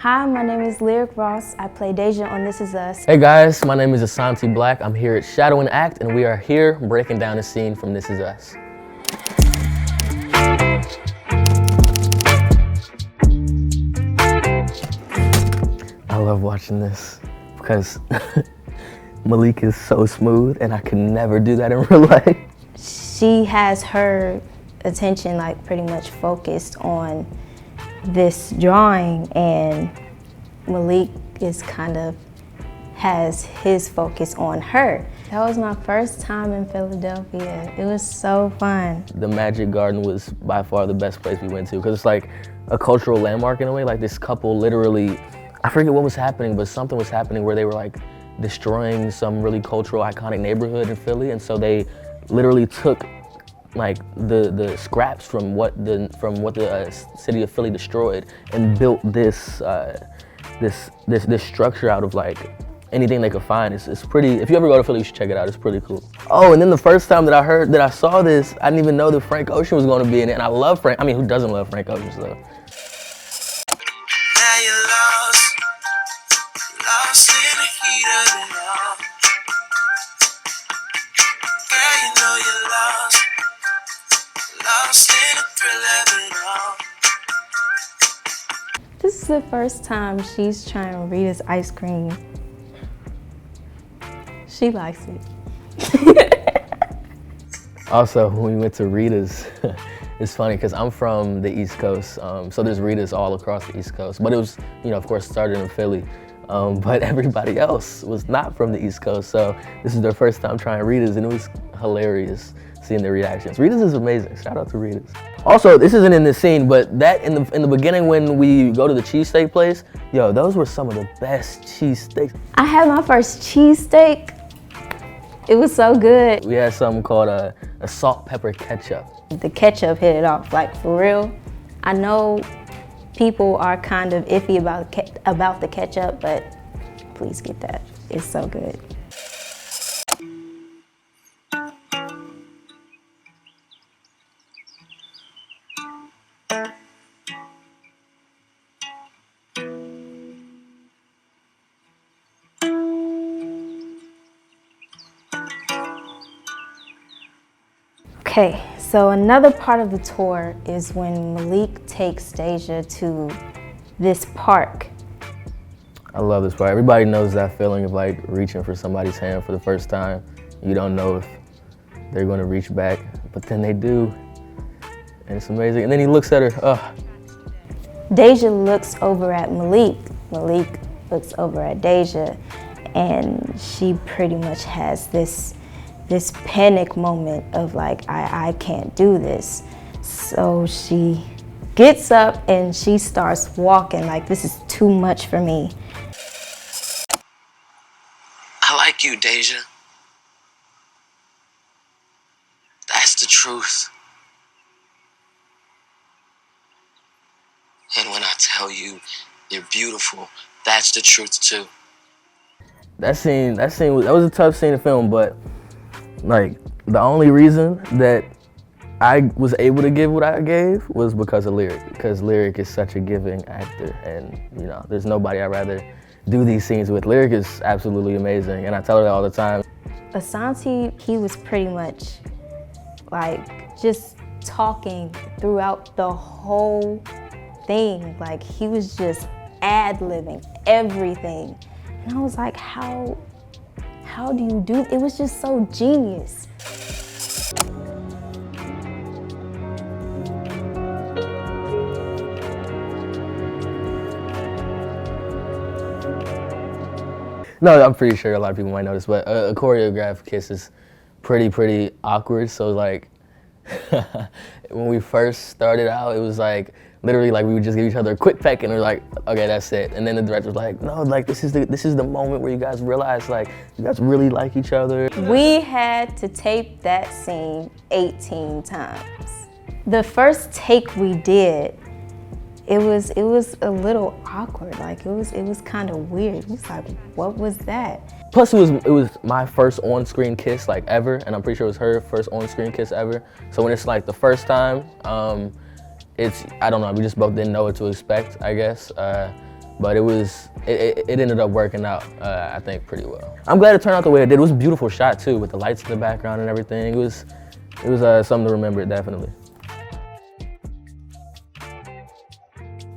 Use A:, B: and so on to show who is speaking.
A: Hi, my name is Lyric Ross. I play Deja on This Is Us.
B: Hey guys, my name is Asante Blackk. I'm here at Shadow and Act, and we are here breaking down a scene from This Is Us. I love watching this because Malik is so smooth, and I can never do that in real life.
A: She has her attention pretty much focused on this drawing, and Malik is has his focus on her. That was my first time in Philadelphia. It was so fun.
B: The Magic Garden was by far the best place we went to because it's like a cultural landmark in a way. Like this couple literally, I forget what was happening, but something was happening where they were like destroying some really cultural iconic neighborhood in Philly, and so they literally took like the scraps from what the city of Philly destroyed and built this this structure out of like anything they could find. It's pretty. If you ever go to Philly, you should check it out. It's pretty cool. Oh, and then the first time that I saw this, I didn't even know that Frank Ocean was going to be in it, and I love Frank. I mean, who doesn't love Frank Ocean? So.
C: Now you're lost in the heat of it all. Girl, you know you're lost in the thrill of it all.
A: This is the first time she's trying Rita's ice cream. She likes it.
B: Also, when we went to Rita's, it's funny because I'm from the East Coast, so there's Rita's all across the East Coast. But it was, of course, started in Philly. But everybody else was not from the East Coast, so this is their first time trying Rita's, and it was hilarious seeing their reactions. Rita's is amazing. Shout out to Rita's. Also, this isn't in this scene, but that in the beginning when we go to the cheesesteak place, yo, those were some of the best cheesesteaks.
A: I had my first cheesesteak. It was so good.
B: We had something called a salt pepper ketchup.
A: The ketchup hit it off, for real. I know people are kind of iffy about the ketchup, but please get that. It's so good. Okay, so another part of the tour is when Malik takes Deja to this park.
B: I love this part. Everybody knows that feeling of reaching for somebody's hand for the first time. You don't know if they're gonna reach back, but then they do, and it's amazing. And then he looks at her, ugh.
A: Deja looks over at Malik. Malik looks over at Deja, and she pretty much has this panic moment of I can't do this. So she gets up and she starts walking this is too much for me.
C: I like you, Deja. That's the truth. And when I tell you you're beautiful, that's the truth too.
B: That was a tough scene to film, but the only reason that I was able to give what I gave was because of Lyric, because Lyric is such a giving actor, and there's nobody I'd rather do these scenes with. Lyric is absolutely amazing, and I tell her that all the time.
A: Asante, he was pretty much just talking throughout the whole thing. He was just ad-libbing everything. And I was like, how do you do it? It was just so genius.
B: No, I'm pretty sure a lot of people might notice, but a choreographed kiss is pretty awkward. So when we first started out, it was literally we would just give each other a quick peck and we're like, okay, that's it. And then the director was like, no, this is the moment where you guys realize you guys really like each other.
A: We had to tape that scene 18 times. The first take we did, it was a little awkward. It was kind of weird. It was what was that?
B: Plus it was my first on-screen kiss ever, and I'm pretty sure it was her first on-screen kiss ever. So when it's the first time, I don't know, we just both didn't know what to expect, I guess. But it ended up working out, I think, pretty well. I'm glad it turned out the way it did. It was a beautiful shot too, with the lights in the background and everything. It was something to remember, definitely.